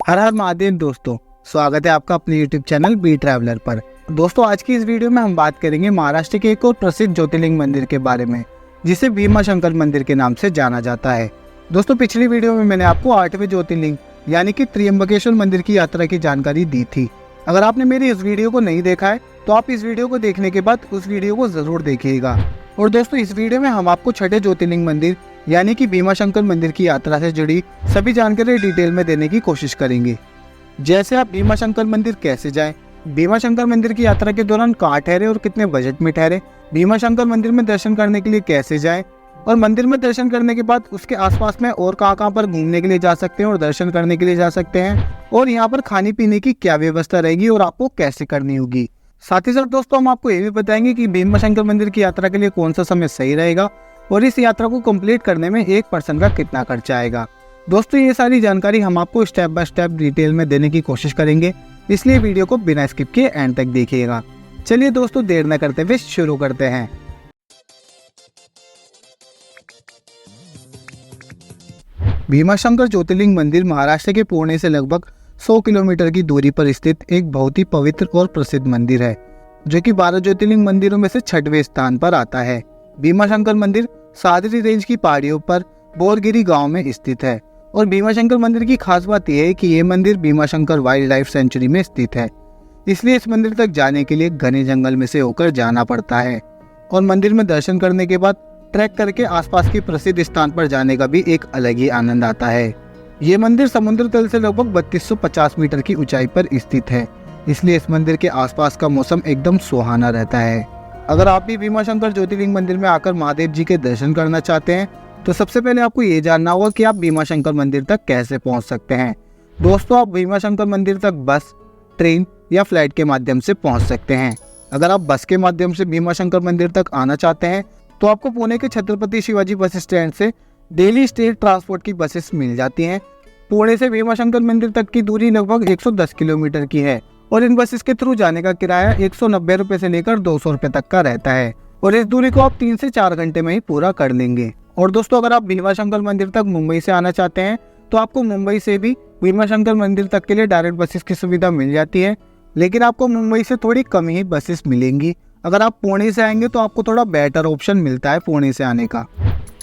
हर हर महादेव दोस्तों, स्वागत है आपका अपने YouTube चैनल बी ट्रैवलर पर। दोस्तों, आज की इस वीडियो में हम बात करेंगे महाराष्ट्र के एक और प्रसिद्ध ज्योतिर्लिंग मंदिर के बारे में, जिसे भीमाशंकर मंदिर के नाम से जाना जाता है। दोस्तों, पिछली वीडियो में मैंने आपको 8वें ज्योतिर्लिंग यानी कि त्र्यंबकेश्वर मंदिर की यात्रा की जानकारी दी थी। अगर आपने मेरी इस वीडियो को नहीं देखा है तो आप इस वीडियो को देखने के बाद उस वीडियो को जरूर देखिएगा। और दोस्तों, इस वीडियो में हम आपको 6ठे ज्योतिर्लिंग मंदिर यानी कि भीमाशंकर मंदिर की यात्रा से जुड़ी सभी जानकारी डिटेल में देने की कोशिश करेंगे। जैसे आप भीमाशंकर मंदिर कैसे जाएं, भीमाशंकर मंदिर की यात्रा के दौरान कहाँ ठहरे और कितने बजट में ठहरे, भीमाशंकर मंदिर में दर्शन करने के लिए कैसे जाएं, और मंदिर में दर्शन करने के बाद उसके आसपास में और कहाँ पर घूमने के लिए जा सकते हैं और दर्शन करने के लिए जा सकते हैं, और यहाँ पर खाने पीने की क्या व्यवस्था रहेगी और आपको कैसे करनी होगी। साथ ही साथ दोस्तों, हम आपको ये भी बताएंगे कि भीमाशंकर मंदिर की यात्रा के लिए कौन सा समय सही रहेगा और इस यात्रा को कंप्लीट करने में एक पर्सन का कितना खर्चा आएगा। दोस्तों, ये सारी जानकारी हम आपको स्टेप बाय स्टेप डिटेल में देने की कोशिश करेंगे, इसलिए वीडियो को बिना स्किप किए एंड तक देखिएगा। चलिए दोस्तों, देर न करते हुए शुरू करते हैं। भीमाशंकर ज्योतिर्लिंग मंदिर महाराष्ट्र के पुणे से लगभग 100 किलोमीटर की दूरी पर स्थित एक बहुत ही पवित्र और प्रसिद्ध मंदिर है, जो कि 12 ज्योतिर्लिंग मंदिरों में से 6वें स्थान पर आता है। भीमाशंकर मंदिर सादरी रेंज की पहाड़ियों पर बोरगिरी गांव में स्थित है, और भीमाशंकर मंदिर की खास बात यह है कि ये मंदिर भीमाशंकर वाइल्ड लाइफ सेंचुरी में स्थित है, इसलिए इस मंदिर तक जाने के लिए घने जंगल में से होकर जाना पड़ता है। और मंदिर में दर्शन करने के बाद ट्रैक करके आसपास के प्रसिद्ध स्थान पर जाने का भी एक अलग ही आनंद आता है। ये मंदिर समुद्र तल से लगभग 3250 मीटर की ऊंचाई पर स्थित है, इसलिए इस मंदिर के आसपास का मौसम एकदम सुहाना रहता है। अगर आप भी भीमाशंकर ज्योतिर्लिंग मंदिर में आकर महादेव जी के दर्शन करना चाहते हैं तो सबसे पहले आपको ये जानना होगा कि आप भीमाशंकर मंदिर तक कैसे पहुंच सकते हैं। दोस्तों, आप भीमाशंकर मंदिर तक बस, ट्रेन या फ्लाइट के माध्यम से पहुंच सकते हैं। अगर आप बस के माध्यम से भीमाशंकर मंदिर तक आना चाहते हैं तो आपको पुणे के छत्रपति शिवाजी बस स्टैंड से डेली स्टेट ट्रांसपोर्ट की बसेस मिल जाती हैं। पुणे से भीमाशंकर मंदिर तक की दूरी लगभग 110 किलोमीटर की है, और इन बसेस के थ्रू जाने का किराया 190 रुपए से लेकर 200 रुपए तक का रहता है, और इस दूरी को आप 3 से 4 घंटे में ही पूरा कर लेंगे। और दोस्तों, अगर आप भीमाशंकर मंदिर तक मुंबई से आना चाहते हैं तो आपको मुंबई से भी भीमाशंकर मंदिर तक के लिए डायरेक्ट बसेस की सुविधा मिल जाती है, लेकिन आपको मुंबई से थोड़ी कम ही बसेस मिलेंगी। अगर आप पुणे से आएंगे तो आपको थोड़ा बेटर ऑप्शन मिलता है पुणे से आने का।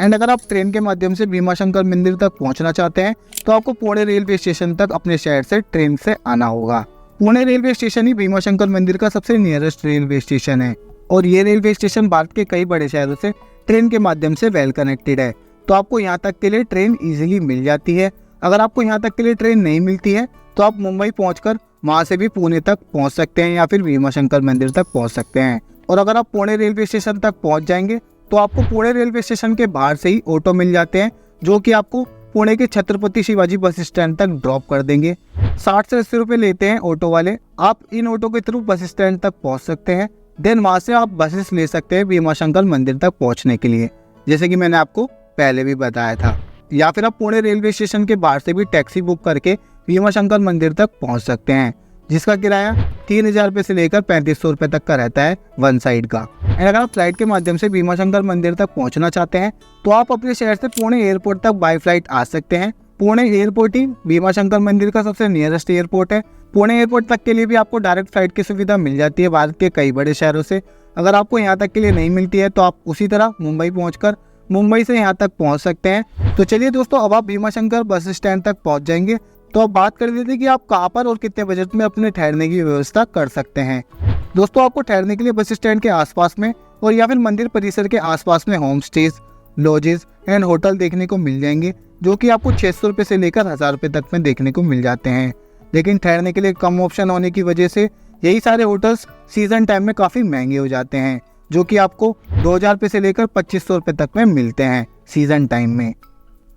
एंड अगर आप ट्रेन के माध्यम से भीमाशंकर मंदिर तक पहुंचना चाहते हैं तो आपको पुणे रेलवे स्टेशन तक अपने शहर से ट्रेन से आना होगा। पुणे रेलवे स्टेशन ही भीमाशंकर मंदिर का सबसे नियरेस्ट रेलवे स्टेशन है, और ये रेलवे स्टेशन भारत के कई बड़े शहरों से ट्रेन के माध्यम से वेल कनेक्टेड है, तो आपको यहाँ तक के लिए ट्रेन इजीली मिल जाती है। अगर आपको यहाँ तक के लिए ट्रेन नहीं मिलती है तो आप मुंबई पहुंचकर वहाँ से भी पुणे तक पहुँच सकते हैं या फिर भीमाशंकर मंदिर तक पहुँच सकते हैं। और अगर आप पुणे रेलवे स्टेशन तक पहुँच जाएंगे तो आपको पुणे रेलवे स्टेशन के बाहर से ही ऑटो मिल जाते हैं, जो कि आपको पुणे के छत्रपति शिवाजी बस स्टैंड तक ड्रॉप कर देंगे। 60 से 80 रुपये लेते हैं ऑटो वाले। आप इन ऑटो के थ्रू बस स्टैंड तक पहुँच सकते हैं, देन वहाँ से आप बसेस ले सकते हैं भीमाशंकर मंदिर तक पहुँचने के लिए, जैसे कि मैंने आपको पहले भी बताया था। या फिर आप पुणे रेलवे स्टेशन के बाहर से भी टैक्सी बुक करके भीमाशंकर मंदिर तक पहुँच सकते हैं, जिसका किराया 3000 रुपये से लेकर 3500 रुपये तक का रहता है वन साइड का। एंड अगर आप फ्लाइट के माध्यम से भीमाशंकर मंदिर तक पहुंचना चाहते हैं तो आप अपने शहर से पुणे एयरपोर्ट तक बाय फ्लाइट आ सकते हैं। पुणे एयरपोर्ट ही भीमाशंकर मंदिर का सबसे नियरेस्ट एयरपोर्ट है। पुणे एयरपोर्ट तक के लिए भी आपको डायरेक्ट फ्लाइट की सुविधा मिल जाती है भारत के कई बड़े शहरों से। अगर आपको यहाँ तक के लिए नहीं मिलती है तो आप उसी तरह मुंबई पहुँचकर मुंबई से यहाँ तक पहुँच सकते हैं। तो चलिए दोस्तों, अब आप भीमाशंकर बस स्टैंड तक पहुँच जाएंगे तो अब बात कर लेते हैं कि आप कहाँ पर और कितने बजट में अपने ठहरने की व्यवस्था कर सकते हैं। दोस्तों, आपको ठहरने के लिए बस स्टैंड के आसपास में और या फिर मंदिर परिसर के आसपास में home stage, lodges and hotel देखने को मिल जाएंगे, जो कि आपको 600 रुपये से लेकर 1000 रुपये तक में देखने को मिल जाते हैं। लेकिन ठहरने के लिए कम ऑप्शन होने की वजह से यही सारे होटल्स सीजन टाइम में काफ़ी महंगे हो जाते हैं, जो कि आपको 2000 रुपये से लेकर 2500 रुपये तक में मिलते हैं सीजन टाइम में।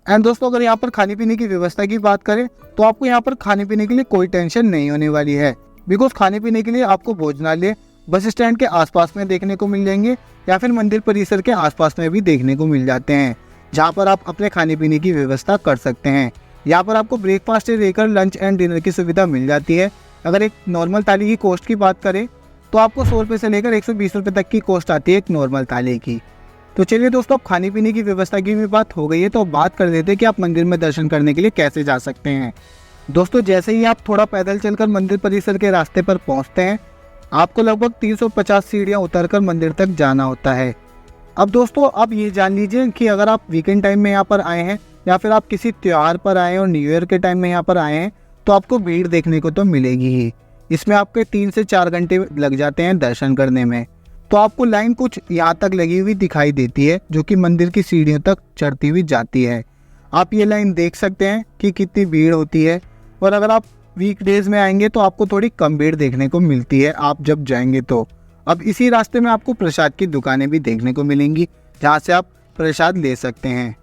एंड दोस्तों, अगर यहाँ पर खाने पीने की व्यवस्था की बात करें तो आपको यहाँ पर खाने पीने के लिए कोई टेंशन नहीं होने वाली है, बिकॉज खाने पीने के लिए आपको भोजनालय बस स्टैंड के आसपास में देखने को मिल जाएंगे या फिर मंदिर परिसर के आसपास में भी देखने को मिल जाते हैं, जहाँ पर आप अपने खाने पीने की व्यवस्था कर सकते हैं। यहाँ पर आपको ब्रेकफास्ट से लेकर लंच एंड डिनर की सुविधा मिल जाती है। अगर एक नॉर्मल थाली की कॉस्ट की बात करें तो आपको 100 रुपये से लेकर 120 रुपये तक की कॉस्ट आती है एक नॉर्मल थाली की। तो चलिए दोस्तों, अब खाने पीने की व्यवस्था की भी बात हो गई है तो अब बात कर लेते हैं कि आप मंदिर में दर्शन करने के लिए कैसे जा सकते हैं। दोस्तों जैसे ही आप थोड़ा पैदल चलकर मंदिर परिसर के रास्ते पर पहुंचते हैं, आपको लगभग 350 सीढ़ियां उतरकर मंदिर तक जाना होता है। अब दोस्तों आप ये जान लीजिए कि अगर आप वीकेंड टाइम में यहाँ पर आए हैं या फिर आप किसी त्योहार पर आए हैं और न्यू ईयर के टाइम में यहाँ पर आए हैं, तो आपको भीड़ देखने को तो मिलेगी ही। इसमें आपके 3 से 4 घंटे लग जाते हैं दर्शन करने में। तो आपको लाइन कुछ यहाँ तक लगी हुई दिखाई देती है, जो कि मंदिर की सीढ़ियों तक चढ़ती हुई जाती है। आप ये लाइन देख सकते हैं कि कितनी भीड़ होती है। और अगर आप वीकडेज में आएंगे तो आपको थोड़ी कम भीड़ देखने को मिलती है आप जब जाएंगे तो। अब इसी रास्ते में आपको प्रसाद की दुकानें भी देखने को मिलेंगी, जहाँ से आप प्रसाद ले सकते हैं।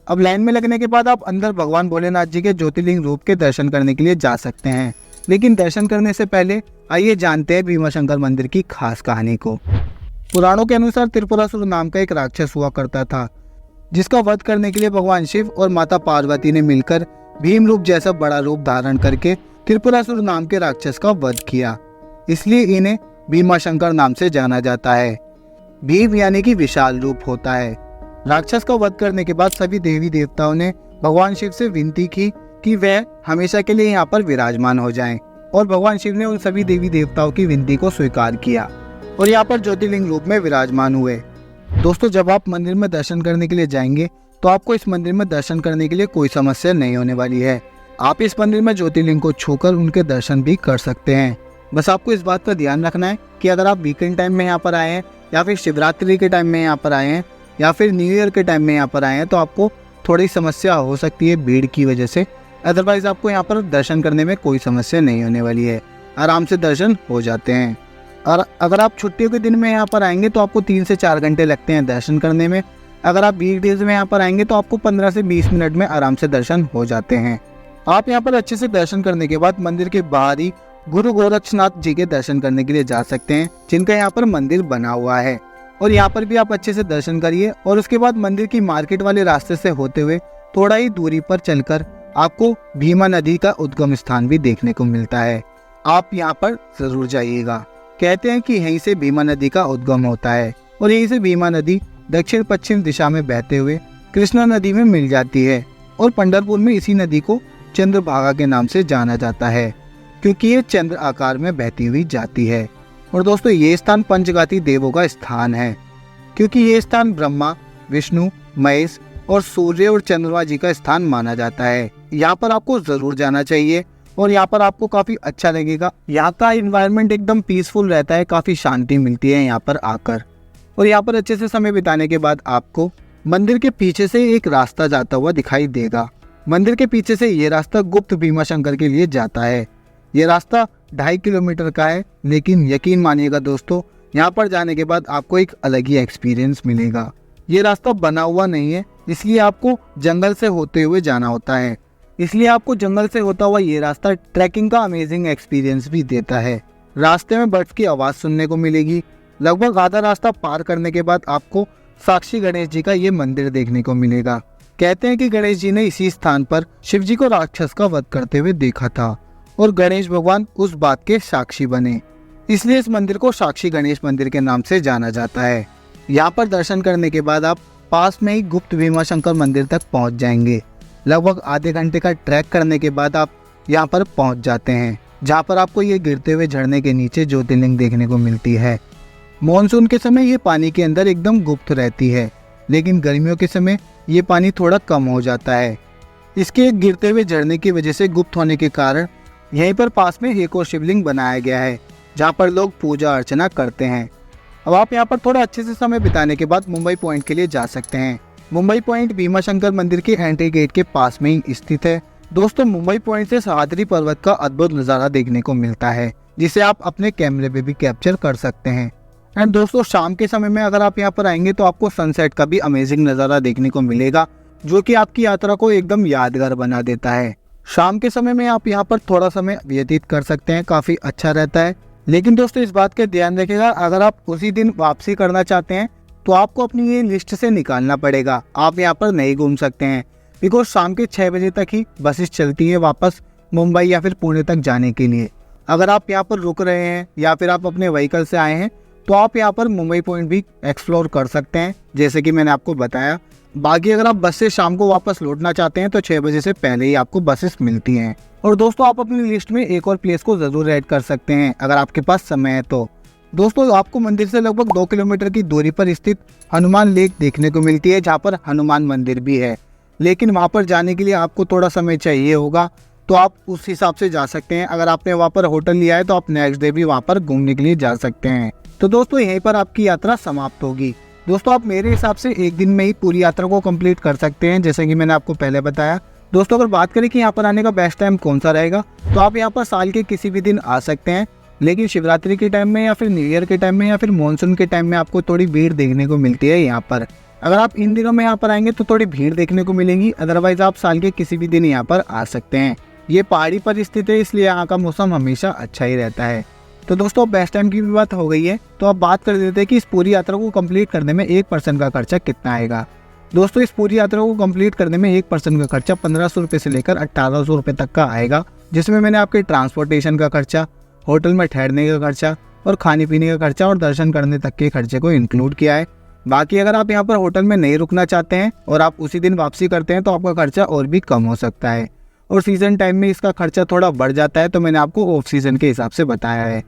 अब लाइन में लगने के बाद आप अंदर भगवान भोलेनाथ जी के ज्योतिर्लिंग रूप के दर्शन करने के लिए जा सकते हैं। लेकिन दर्शन करने से पहले आइए जानते हैं भीमाशंकर मंदिर की खास कहानी को। पुराणों के अनुसार त्रिपुरासुर नाम का एक राक्षस हुआ करता था, जिसका वध करने के लिए भगवान शिव और माता पार्वती ने मिलकर भीम रूप जैसा बड़ा रूप धारण करके त्रिपुरासुर नाम के राक्षस का वध किया। इसलिए इन्हें भीमाशंकर नाम से जाना जाता है। भीम यानी कि विशाल रूप होता है। राक्षस का वध करने के बाद सभी देवी देवताओं ने भगवान शिव से विनती की कि वह हमेशा के लिए यहाँ पर विराजमान हो जाएं, और भगवान शिव ने उन सभी देवी देवताओं की विनती को स्वीकार किया और यहाँ पर ज्योतिर्लिंग रूप में विराजमान हुए। दोस्तों जब आप मंदिर में दर्शन करने के लिए जाएंगे तो आपको इस मंदिर में दर्शन करने के लिए कोई समस्या नहीं होने वाली है। आप इस मंदिर में ज्योतिर्लिंग को छूकर उनके दर्शन भी कर सकते हैं। बस आपको इस बात का ध्यान रखना है कि अगर आप वीकेंड टाइम में यहाँ पर आए हैं या फिर शिवरात्रि के टाइम में यहाँ पर आए हैं या फिर न्यू ईयर के टाइम में यहाँ पर आए हैं, तो आपको थोड़ी समस्या हो सकती है भीड़ की वजह से। अदरवाइज आपको यहाँ पर दर्शन करने में कोई समस्या नहीं होने वाली है, आराम से दर्शन हो जाते हैं। और अगर आप छुट्टियों के दिन में यहाँ पर आएंगे तो आपको 3 से 4 घंटे लगते हैं दर्शन करने में। अगर आप वीकडेज में यहाँ पर आएंगे तो आपको 15 से 20 मिनट में आराम से दर्शन हो जाते हैं। आप यहाँ पर अच्छे से दर्शन करने के बाद मंदिर के बाहर ही गुरु गोरक्षनाथ जी के दर्शन करने के लिए जा सकते हैं, जिनका यहाँ पर मंदिर बना हुआ है। और यहाँ पर भी आप अच्छे से दर्शन करिए और उसके बाद मंदिर की मार्केट वाले रास्ते से होते हुए थोड़ा ही दूरी पर चलकर आपको भीमा नदी का उद्गम स्थान भी देखने को मिलता है। आप यहाँ पर जरूर जाइएगा। कहते हैं कि यहीं से भीमा नदी का उद्गम होता है और यहीं से भीमा नदी दक्षिण पश्चिम दिशा में बहते हुए कृष्णा नदी में मिल जाती है। और पंढरपुर में इसी नदी को चंद्रभागा के नाम से जाना जाता है, क्योंकि ये चंद्र आकार में बहती हुई जाती है। और दोस्तों ये स्थान पंचघाती देवों का स्थान है, क्योंकि ये स्थान ब्रह्मा, विष्णु, महेश और सूर्य और चंद्रमा जी का स्थान माना जाता है। यहाँ पर आपको जरूर जाना चाहिए और यहाँ पर आपको काफी अच्छा लगेगा। यहाँ का एनवायरनमेंट एकदम पीसफुल रहता है, काफी शांति मिलती है यहाँ पर आकर। और यहाँ पर अच्छे से समय बिताने के बाद आपको मंदिर के पीछे से एक रास्ता जाता हुआ दिखाई देगा। मंदिर के पीछे से ये रास्ता गुप्त भीमाशंकर के लिए जाता है। ये रास्ता 2.5 किलोमीटर का है, लेकिन यकीन मानिएगा दोस्तों, यहाँ पर जाने के बाद आपको एक अलग ही एक्सपीरियंस मिलेगा। ये रास्ता बना हुआ नहीं है, इसलिए आपको जंगल से होते हुए जाना होता है। इसलिए आपको जंगल से होता हुआ ये रास्ता ट्रैकिंग का अमेजिंग एक्सपीरियंस भी देता है। रास्ते में बर्ड्स की आवाज़ सुनने को मिलेगी। लगभग आधा रास्ता पार करने के बाद आपको साक्षी गणेश जी का ये मंदिर देखने को मिलेगा। कहते हैं कि गणेश जी ने इसी स्थान पर शिव जी को राक्षस का वध करते हुए देखा था और गणेश भगवान उस बात के साक्षी बने, इसलिए इस मंदिर को साक्षी गणेश मंदिर के नाम से जाना जाता है। यहाँ पर दर्शन करने के बाद आप पास में ही गुप्त भीमाशंकर मंदिर तक पहुँच जाएंगे। लगभग आधे घंटे का ट्रैक करने के बाद आप यहाँ पर पहुँच जाते हैं, जहाँ पर आपको ये गिरते हुए झरने के नीचे ज्योतिर्लिंग देखने को मिलती है। मॉनसून के समय ये पानी के अंदर एकदम गुप्त रहती है, लेकिन गर्मियों के समय ये पानी थोड़ा कम हो जाता है। इसके गिरते हुए झरने की वजह से गुप्त होने के कारण यहीं पर पास में एक और शिवलिंग बनाया गया है, जहाँ पर लोग पूजा अर्चना करते हैं। अब आप यहाँ पर थोड़ा अच्छे से समय बिताने के बाद मुंबई पॉइंट के लिए जा सकते हैं। मुंबई पॉइंट भीमाशंकर मंदिर के एंट्री गेट के पास में ही स्थित है। दोस्तों मुंबई पॉइंट से सह्याद्री पर्वत का अद्भुत नज़ारा देखने को मिलता है, जिसे आप अपने कैमरे में भी कैप्चर कर सकते हैं। एंड दोस्तों शाम के समय में अगर आप यहाँ पर आएंगे तो आपको सनसेट का भी अमेजिंग नज़ारा देखने को मिलेगा, जो कि आपकी यात्रा को एकदम यादगार बना देता है। शाम के समय में आप यहाँ पर थोड़ा समय व्यतीत कर सकते हैं, काफ़ी अच्छा रहता है। लेकिन दोस्तों इस बात का ध्यान रखिएगा, अगर आप उसी दिन वापसी करना चाहते हैं तो आपको अपनी ये लिस्ट से निकालना पड़ेगा। आप यहाँ पर नहीं घूम सकते हैं, बिकॉज शाम के 6 बजे तक ही बसेस चलती है वापस मुंबई या फिर पुणे तक जाने के लिए। अगर आप यहाँ पर रुक रहे हैं या फिर आप अपने व्हीकल से आए हैं तो आप यहाँ पर मुंबई पॉइंट भी एक्सप्लोर कर सकते हैं। जैसे कि मैंने आपको बताया, बाकी अगर आप बस से शाम को वापस लौटना चाहते हैं तो 6 बजे से पहले ही आपको बसेस मिलती हैं। और दोस्तों आप अपनी लिस्ट में एक और प्लेस को जरूर ऐड कर सकते हैं अगर आपके पास समय है तो। दोस्तों आपको मंदिर से लगभग 2 किलोमीटर की दूरी पर स्थित हनुमान लेक देखने को मिलती है, जहाँ पर हनुमान मंदिर भी है। लेकिन वहाँ पर जाने के लिए आपको थोड़ा समय चाहिए होगा, तो आप उस हिसाब से जा सकते हैं। अगर आपने वहाँ पर होटल लिया है तो आप नेक्स्ट डे भी वहाँ पर घूमने के लिए जा सकते हैं। तो दोस्तों यहीं पर आपकी यात्रा समाप्त होगी। दोस्तों आप मेरे हिसाब से एक दिन में ही पूरी यात्रा को कंप्लीट कर सकते हैं, जैसे कि मैंने आपको पहले बताया। दोस्तों अगर बात करें कि यहाँ पर आने का बेस्ट टाइम कौन सा रहेगा, तो आप यहाँ पर साल के किसी भी दिन आ सकते हैं, लेकिन शिवरात्रि के टाइम में या फिर न्यू ईयर के टाइम में या फिर मानसून के टाइम में आपको थोड़ी भीड़ देखने को मिलती है यहाँ पर। अगर आप इन दिनों में यहाँ पर आएंगे तो थोड़ी भीड़ देखने को मिलेगी, अदरवाइज आप साल के किसी भी दिन यहाँ पर आ सकते हैं। ये पहाड़ी पर स्थित है, इसलिए यहाँ का मौसम हमेशा अच्छा ही रहता है। तो दोस्तों बेस्ट टाइम की भी बात हो गई है, तो अब बात कर देते हैं कि इस पूरी यात्रा को कंप्लीट करने में एक पर्सन का खर्चा कितना आएगा। दोस्तों इस पूरी यात्रा को कंप्लीट करने में एक पर्सन का खर्चा 1500 रुपये से लेकर 1800 रुपये तक का आएगा, जिसमें मैंने आपके ट्रांसपोर्टेशन का खर्चा, होटल में ठहरने का खर्चा और खाने पीने का खर्चा और दर्शन करने तक के खर्चे को इंक्लूड किया है। बाकी अगर आप यहाँ पर होटल में नहीं रुकना चाहते हैं और आप उसी दिन वापसी करते हैं तो आपका खर्चा और भी कम हो सकता है, और सीजन टाइम में इसका खर्चा थोड़ा बढ़ जाता है, तो मैंने आपको ऑफ सीजन के हिसाब से बताया है।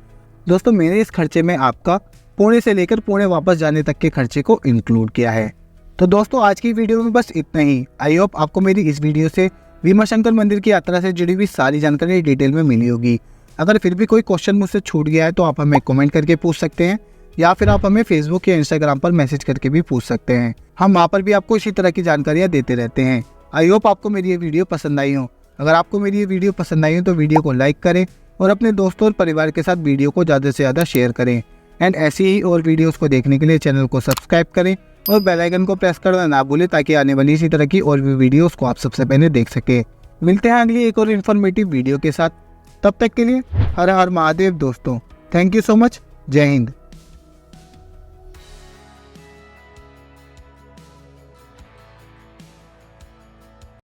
दोस्तों मैंने इस खर्चे में आपका पुणे से लेकर पुणे वापस जाने तक के खर्चे को इंक्लूड किया है। तो दोस्तों आज की वीडियो में बस इतना ही। आई होप आपको मेरी इस वीडियो से भीमाशंकर मंदिर की यात्रा से जुड़ी हुई सारी जानकारी डिटेल में मिली होगी। अगर फिर भी कोई क्वेश्चन मुझसे छूट गया है तो आप हमें कमेंट करके पूछ सकते हैं, या फिर आप हमें फेसबुक या इंस्टाग्राम पर मैसेज करके भी पूछ सकते हैं। हम वहाँ पर भी आपको इसी तरह की जानकारियाँ देते रहते हैं। आई होप आपको मेरी ये वीडियो पसंद आई हो। अगर आपको मेरी ये वीडियो पसंद आई हो तो वीडियो को लाइक करें और अपने दोस्तों और परिवार के साथ वीडियो को ज़्यादा से ज़्यादा शेयर करें। एंड ऐसी ही और वीडियोस को देखने के लिए चैनल को सब्सक्राइब करें और बेल आइकन को प्रेस करना ना भूलें, ताकि आने वाली इसी तरह की और भी वीडियोस को आप सबसे पहले देख सकें। मिलते हैं अगली एक और इन्फॉर्मेटिव वीडियो के साथ। तब तक के लिए हर हर महादेव दोस्तों। Thank you so much. जय हिंद।